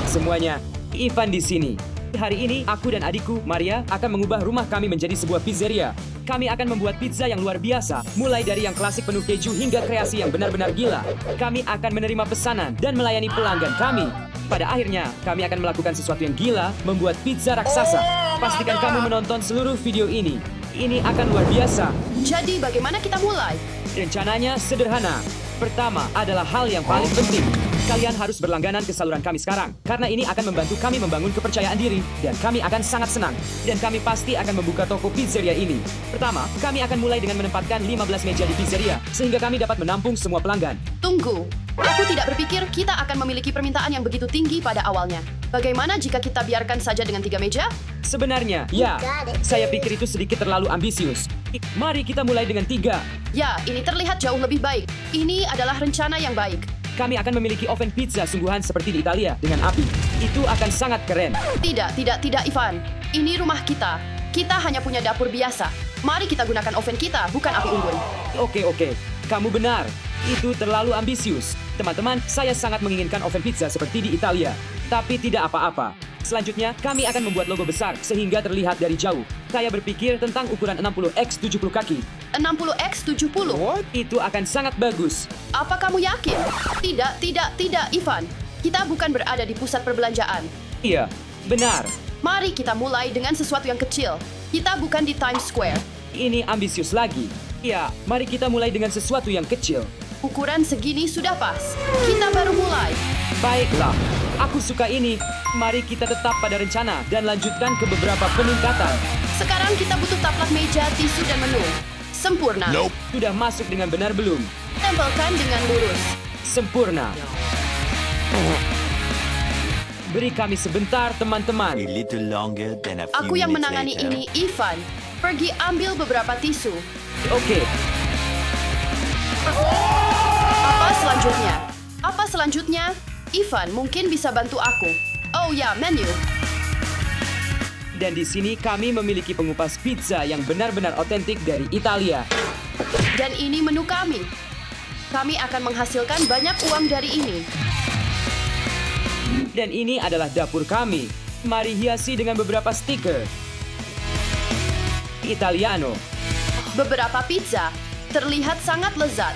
semuanya, Ivan di sini. Hari ini, aku dan adikku, Maria, akan mengubah rumah kami menjadi sebuah pizzeria. Kami akan membuat pizza yang luar biasa, mulai dari yang klasik penuh keju hingga kreasi yang benar-benar gila. Kami akan menerima pesanan dan melayani pelanggan kami. Pada akhirnya, kami akan melakukan sesuatu yang gila, membuat pizza raksasa. Pastikan kamu menonton seluruh video ini. Ini akan luar biasa. Jadi bagaimana kita mulai? Rencananya sederhana. Pertama adalah hal yang paling penting. Kalian harus berlangganan ke saluran kami sekarang, karena ini akan membantu kami membangun kepercayaan diri, dan kami akan sangat senang. Dan kami pasti akan membuka toko pizzeria ini. Pertama, kami akan mulai dengan menempatkan 15 meja di pizzeria, sehingga kami dapat menampung semua pelanggan. Tunggu. Aku tidak berpikir kita akan memiliki permintaan yang begitu tinggi pada awalnya. Bagaimana jika kita biarkan saja dengan 3 meja? Sebenarnya, ya, saya pikir itu sedikit terlalu ambisius. Mari kita mulai dengan 3. Ya, ini terlihat jauh lebih baik. Ini adalah rencana yang baik. Kami akan memiliki oven pizza sungguhan seperti di Italia dengan api. Itu akan sangat keren. Tidak, Ivan. Ini rumah kita. Kita hanya punya dapur biasa. Mari kita gunakan oven kita, bukan api unggun. Oke. Kamu benar. Itu terlalu ambisius. Teman-teman, saya sangat menginginkan oven pizza seperti di Italia. Tapi tidak apa-apa. Selanjutnya, kami akan membuat logo besar sehingga terlihat dari jauh. Saya berpikir tentang ukuran 60x70 kaki. 60x70? Itu akan sangat bagus. Apa kamu yakin? Tidak, Ivan. Kita bukan berada di pusat perbelanjaan. Iya, benar. Mari kita mulai dengan sesuatu yang kecil. Kita bukan di Times Square. Ini ambisius lagi. Ya, mari kita mulai dengan sesuatu yang kecil. Ukuran segini sudah pas. Kita baru mulai. Baiklah, aku suka ini. Mari kita tetap pada rencana dan lanjutkan ke beberapa peningkatan. Sekarang kita butuh taplak meja, tisu, dan menu. Sempurna. Sudah masuk dengan benar belum? Tempelkan dengan lurus. Sempurna. Beri kami sebentar, teman-teman. A little longer than a few Aku yang minutes menangani later. ini, Ivan. Pergi ambil beberapa tisu. Oke, Apa selanjutnya? Ivan mungkin bisa bantu aku. Oh ya, menu. dan di sini kami memiliki pengupas pizza yang benar-benar otentik dari Italia. Dan ini menu kami. Kami akan menghasilkan banyak uang dari ini. Dan ini adalah dapur kami. Mari hiasi dengan beberapa stiker. Italiano. Beberapa pizza terlihat sangat lezat.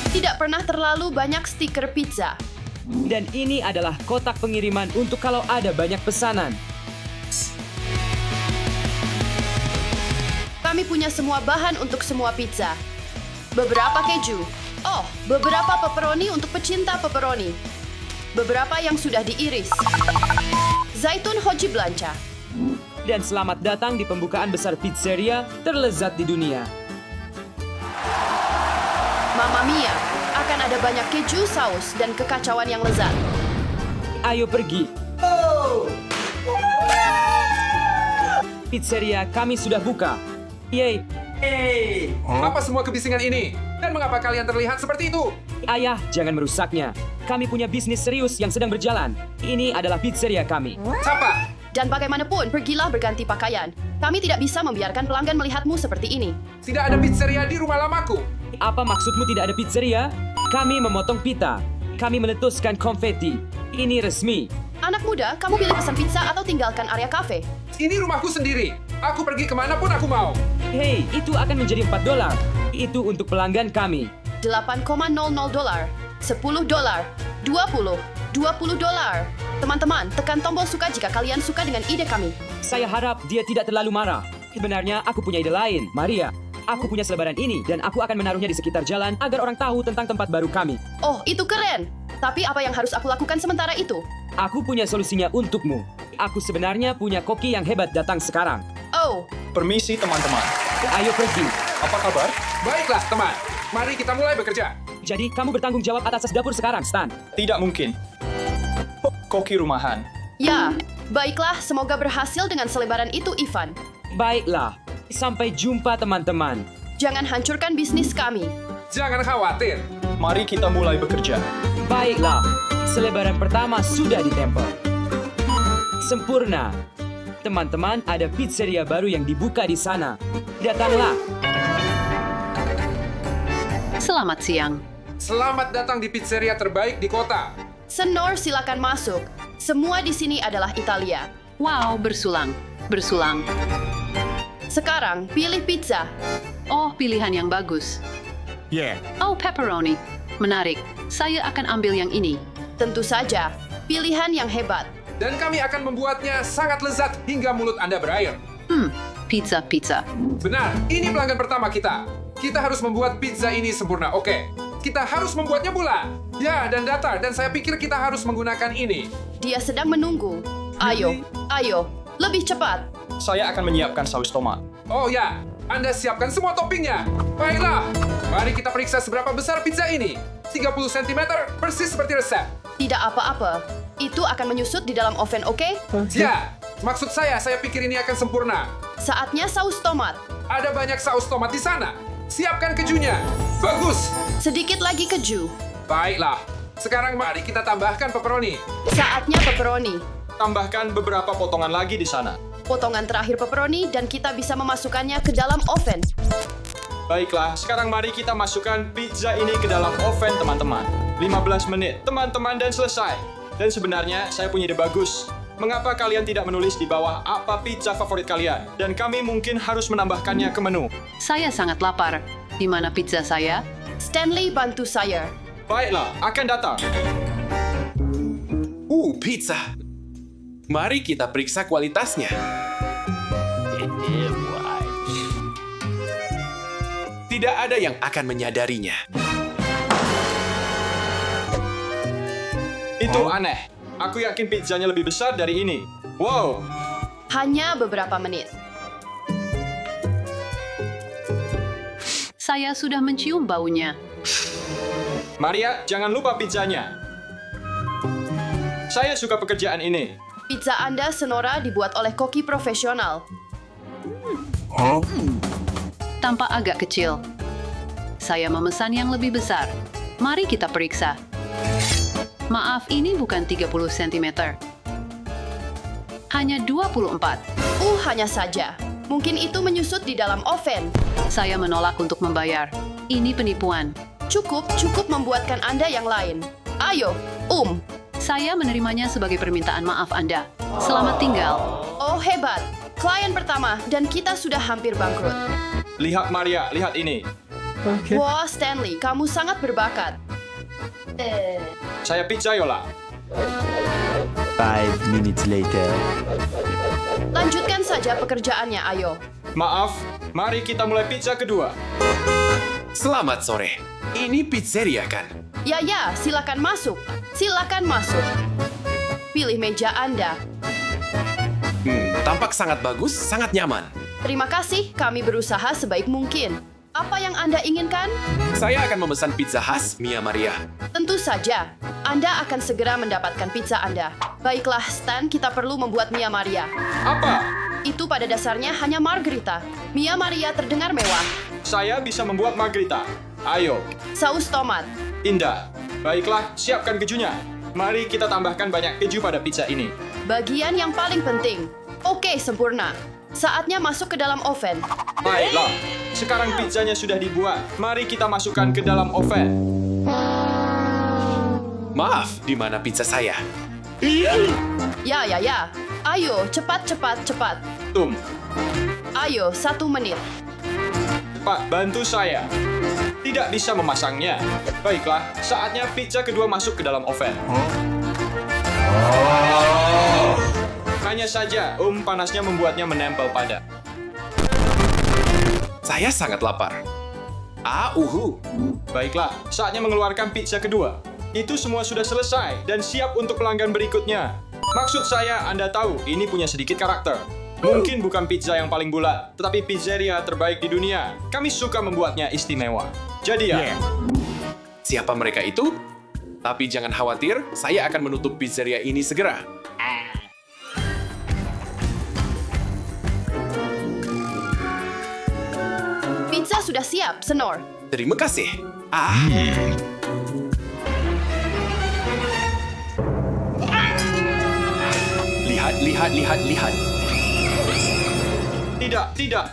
Tidak pernah terlalu banyak stiker pizza. Dan ini adalah kotak pengiriman untuk kalau ada banyak pesanan. Kami punya semua bahan untuk semua pizza. Beberapa keju. Oh, beberapa pepperoni untuk pecinta pepperoni. Beberapa yang sudah diiris. Zaitun Hoji Blanca. Dan selamat datang di pembukaan besar pizzeria terlezat di dunia. Mamma mia, akan ada banyak keju, saus, dan kekacauan yang lezat. Ayo pergi. Pizzeria kami sudah buka. Yeay. Apa semua kebisingan ini? Dan mengapa kalian terlihat seperti itu? Ayah, jangan merusaknya. Kami punya bisnis serius yang sedang berjalan. Ini adalah pizzeria kami. Siapa? Dan bagaimanapun, pergilah berganti pakaian. Kami tidak bisa membiarkan pelanggan melihatmu seperti ini. Tidak ada pizzeria di rumah lamaku. Apa maksudmu tidak ada pizzeria? Kami memotong pita. Kami meletuskan konfeti. Ini resmi. Anak muda, kamu pilih pesan pizza atau tinggalkan area kafe. Ini rumahku sendiri. Aku pergi kemanapun aku mau. Hei, itu akan menjadi $4. Itu untuk pelanggan kami. $8,00, $10, $20 Teman-teman, tekan tombol suka jika kalian suka dengan ide kami. Saya harap dia tidak terlalu marah. Sebenarnya aku punya ide lain, Maria. Aku punya selebaran ini dan aku akan menaruhnya di sekitar jalan agar orang tahu tentang tempat baru kami. Oh, itu keren. Tapi apa yang harus aku lakukan sementara itu? Aku punya solusinya untukmu. Aku sebenarnya punya koki yang hebat datang sekarang. Oh, Permisi teman-teman. Ayo pergi. Apa kabar? Baiklah, teman. Mari kita mulai bekerja. Jadi kamu bertanggung jawab atas dapur sekarang, Stan. Tidak mungkin. Koki rumahan. ya. Baiklah, semoga berhasil dengan selebaran itu, Ivan. Baiklah. Sampai jumpa, teman-teman. Jangan hancurkan bisnis kami. Jangan khawatir. Mari kita mulai bekerja. Baiklah. Selebaran pertama sudah ditempel. Sempurna. Teman-teman, ada pizzeria baru yang dibuka di sana. Datanglah. Selamat siang. Selamat datang di pizzeria terbaik di kota. Senor, silakan masuk. Semua di sini adalah Italia. Wow, bersulang. Bersulang. Sekarang, pilih pizza. Oh, pilihan yang bagus. Oh, pepperoni. Menarik. Saya akan ambil yang ini. Tentu saja, pilihan yang hebat. Dan kami akan membuatnya sangat lezat hingga mulut Anda berair. Pizza. Benar, ini pelanggan pertama kita. Kita harus membuat pizza ini sempurna, oke. Kita harus membuatnya bulat. Ya, dan datar. Dan saya pikir kita harus menggunakan ini. Dia sedang menunggu. Ayo, lebih cepat. Saya akan menyiapkan saus tomat. Oh ya, Anda siapkan semua toppingnya. Baiklah, mari kita periksa seberapa besar pizza ini. 30 cm, persis seperti resep. Tidak apa-apa. Itu akan menyusut di dalam oven, oke? Ya, maksud saya pikir ini akan sempurna. Saatnya saus tomat. Ada banyak saus tomat di sana. Siapkan kejunya. Bagus. Sedikit lagi keju. Baiklah, sekarang mari kita tambahkan pepperoni. Saatnya pepperoni. Tambahkan beberapa potongan lagi di sana. Potongan terakhir pepperoni dan kita bisa memasukkannya ke dalam oven. Baiklah, sekarang mari kita masukkan pizza ini ke dalam oven, teman-teman. 15 menit, teman-teman, dan selesai. Dan sebenarnya, saya punya ide bagus. Mengapa kalian tidak menulis di bawah apa pizza favorit kalian? Dan kami mungkin harus menambahkannya ke menu. Saya sangat lapar. Di mana pizza saya? Stanley, bantu saya. Baiklah, akan datang. Pizza. Mari kita periksa kualitasnya. Tidak ada yang akan menyadarinya. Itu aneh. Aku yakin pizzanya lebih besar dari ini. Wow, Hanya beberapa menit. Saya sudah mencium baunya. Maria, jangan lupa pizzanya. Saya suka pekerjaan ini. Pizza Anda, Senora, dibuat oleh koki profesional. Tampak agak kecil. Saya memesan yang lebih besar. Mari kita periksa. Maaf, ini bukan 30 cm. Hanya 24. Hanya saja. Mungkin itu menyusut di dalam oven. Saya menolak untuk membayar. Ini penipuan. Cukup membuatkan Anda yang lain. Ayo, Saya menerimanya sebagai permintaan maaf Anda. Selamat tinggal. Oh, hebat. Klien pertama, dan kita sudah hampir bangkrut. Lihat Maria, lihat ini. Wah, Stanley, kamu sangat berbakat. Saya pizzaiola. 5 minutes later. Lanjutkan saja pekerjaannya, ayo. Maaf, mari kita mulai pizza kedua. Selamat sore. Ini pizzeria kan? Ya, silakan masuk. Silakan masuk. Pilih meja Anda. Tampak sangat bagus, sangat nyaman. Terima kasih, kami berusaha sebaik mungkin. Apa yang Anda inginkan? Saya akan memesan pizza khas Mia Maria. Tentu saja. Anda akan segera mendapatkan pizza Anda. Baiklah, Stan, kita perlu membuat Mia Maria. Apa? Itu pada dasarnya hanya margarita. Mia Maria terdengar mewah. Saya bisa membuat margarita. Ayo, Saus tomat. indah. Baiklah, siapkan kejunya. Mari kita tambahkan banyak keju pada pizza ini. Bagian yang paling penting. Oke, sempurna. Saatnya masuk ke dalam oven. Baiklah, sekarang pizzanya sudah dibuat. Mari kita masukkan ke dalam oven. Maaf, di mana pizza saya? Ya. Ayo, cepat. Ayo, 1 menit. Pak, bantu saya. Tidak bisa memasangnya. Baiklah, saatnya pizza kedua masuk ke dalam oven. Hanya saja, panasnya membuatnya menempel pada. Saya sangat lapar. Baiklah, saatnya mengeluarkan pizza kedua. Itu semua sudah selesai dan siap untuk pelanggan berikutnya. Maksud saya, Anda tahu, ini punya sedikit karakter. Mungkin bukan pizza yang paling bulat, tetapi pizzeria terbaik di dunia. Kami suka membuatnya istimewa. Jadi ya, Siapa mereka itu? Tapi jangan khawatir, saya akan menutup pizzeria ini segera. Pizza sudah siap, Senor. Terima kasih. Lihat.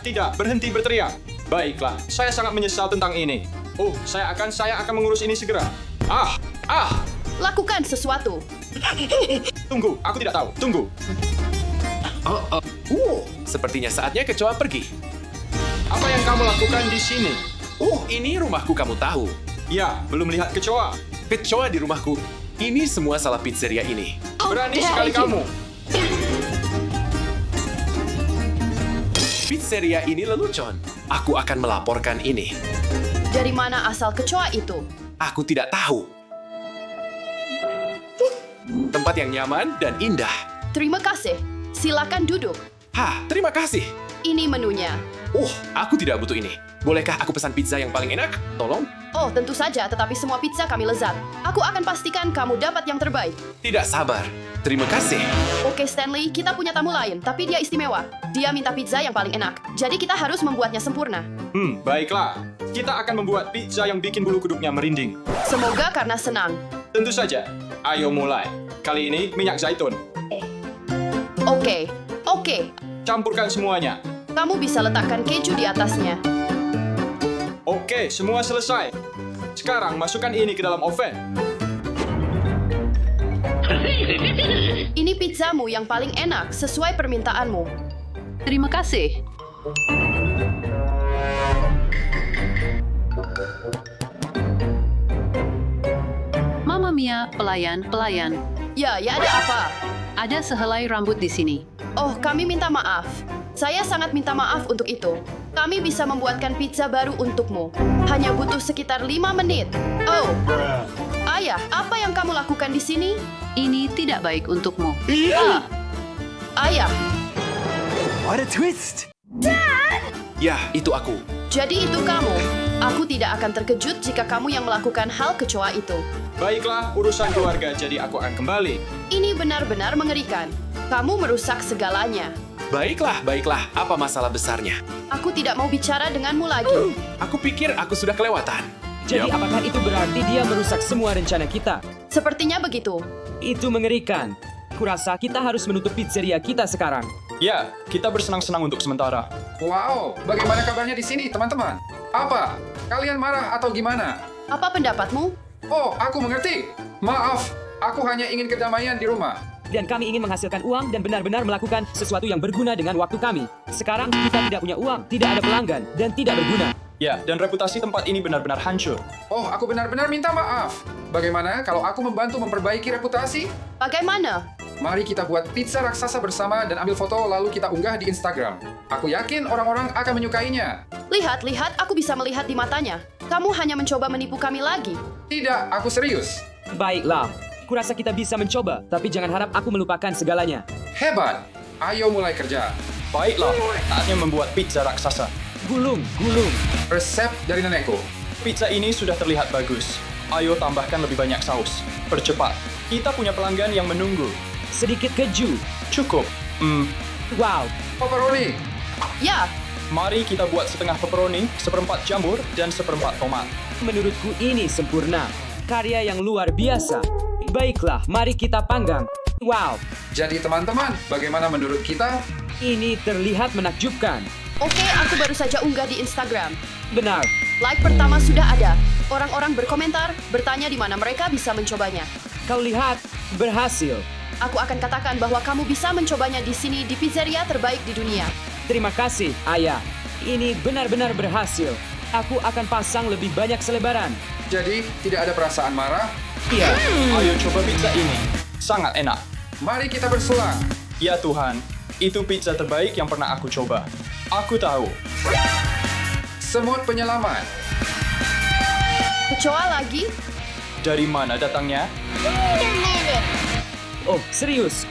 Tidak, berhenti berteriak. Baiklah, saya sangat menyesal tentang ini. Oh, saya akan mengurus ini segera. Lakukan sesuatu. Tunggu, aku tidak tahu. Tunggu. Sepertinya saatnya kecoa pergi. Apa yang kamu lakukan di sini? Ini rumahku, kamu tahu. Ya, belum lihat kecoa. Kecoa di rumahku. Ini semua salah pizzeria ini. Berani sekali kamu. Pizzeria ini lelucon. Aku akan melaporkan ini. Dari mana asal kecoa itu? Aku tidak tahu. Tempat yang nyaman dan indah. Terima kasih. Silakan duduk. Terima kasih. Ini menunya. Aku tidak butuh ini. Bolehkah aku pesan pizza yang paling enak? Tolong. Oh, tentu saja, tetapi semua pizza kami lezat. Aku akan pastikan kamu dapat yang terbaik. Tidak sabar. Terima kasih. Oke, Stanley, kita punya tamu lain, tapi dia istimewa. Dia minta pizza yang paling enak, jadi kita harus membuatnya sempurna. Baiklah. Kita akan membuat pizza yang bikin bulu kuduknya merinding. Semoga karena senang. Tentu saja. Ayo mulai. Kali ini minyak zaitun. Oke. Campurkan semuanya. Kamu bisa letakkan keju di atasnya. Oke, semua selesai. Sekarang masukkan ini ke dalam oven. Ini pizzamu yang paling enak, sesuai permintaanmu. Terima kasih. Mamma mia, pelayan. Ya, ada apa? Ada sehelai rambut di sini. Oh, kami minta maaf. Saya sangat minta maaf untuk itu. Kami bisa membuatkan pizza baru untukmu. Hanya butuh sekitar 5 menit. Oh, Ayah, apa yang kamu lakukan di sini? Ini tidak baik untukmu. Ayah, Ya, itu aku. jadi itu kamu. Aku tidak akan terkejut jika kamu yang melakukan hal kecoa itu. Baiklah, urusan keluarga, jadi aku akan kembali. Ini benar-benar mengerikan. Kamu merusak segalanya. Baiklah. Apa masalah besarnya? Aku tidak mau bicara denganmu lagi. Aku pikir aku sudah kelewatan. Jadi apakah itu berarti dia merusak semua rencana kita? Sepertinya begitu. Itu mengerikan. Kurasa kita harus menutup pizzeria kita sekarang. Ya, kita bersenang-senang untuk sementara. Wow, bagaimana kabarnya di sini, teman-teman? Apa? Kalian marah atau gimana? Apa pendapatmu? Oh, aku mengerti. Maaf, aku hanya ingin kedamaian di rumah. Dan kami ingin menghasilkan uang dan benar-benar melakukan sesuatu yang berguna dengan waktu kami. Sekarang kita tidak punya uang, tidak ada pelanggan, dan tidak berguna. Ya, dan reputasi tempat ini benar-benar hancur. Oh, aku benar-benar minta maaf. Bagaimana kalau aku membantu memperbaiki reputasi? Bagaimana? Mari kita buat pizza raksasa bersama dan ambil foto lalu kita unggah di Instagram. Aku yakin orang-orang akan menyukainya. Lihat, aku bisa melihat di matanya. Kamu hanya mencoba menipu kami lagi. Tidak, aku serius. Baiklah, kurasa kita bisa mencoba, tapi jangan harap aku melupakan segalanya. Hebat. Ayo mulai kerja. Baiklah, saatnya membuat pizza raksasa. Gulung. Resep dari nenekku. Pizza ini sudah terlihat bagus. Ayo tambahkan lebih banyak saus. Percepat. Kita punya pelanggan yang menunggu. Sedikit keju. Cukup. Wow, Pepperoni. Ya, Mari kita buat setengah pepperoni, seperempat jamur, dan seperempat tomat. menurutku ini sempurna. Karya yang luar biasa. Baiklah, mari kita panggang. Wow, Jadi teman-teman, bagaimana menurut kita? ini terlihat menakjubkan. oke, aku baru saja unggah di Instagram. Benar. Like pertama sudah ada. Orang-orang berkomentar, bertanya di mana mereka bisa mencobanya. Kau lihat, berhasil. Aku akan katakan bahwa kamu bisa mencobanya di sini di pizzeria terbaik di dunia. Terima kasih, Ayah. Ini benar-benar berhasil. Aku akan pasang lebih banyak selebaran. Jadi, tidak ada perasaan marah? Iya, Ayo coba pizza ini. Sangat enak. Mari kita bersulang. Ya Tuhan, itu pizza terbaik yang pernah aku coba. Aku tahu. Semut penyelamat. Kecoa lagi? Dari mana datangnya? oh serius.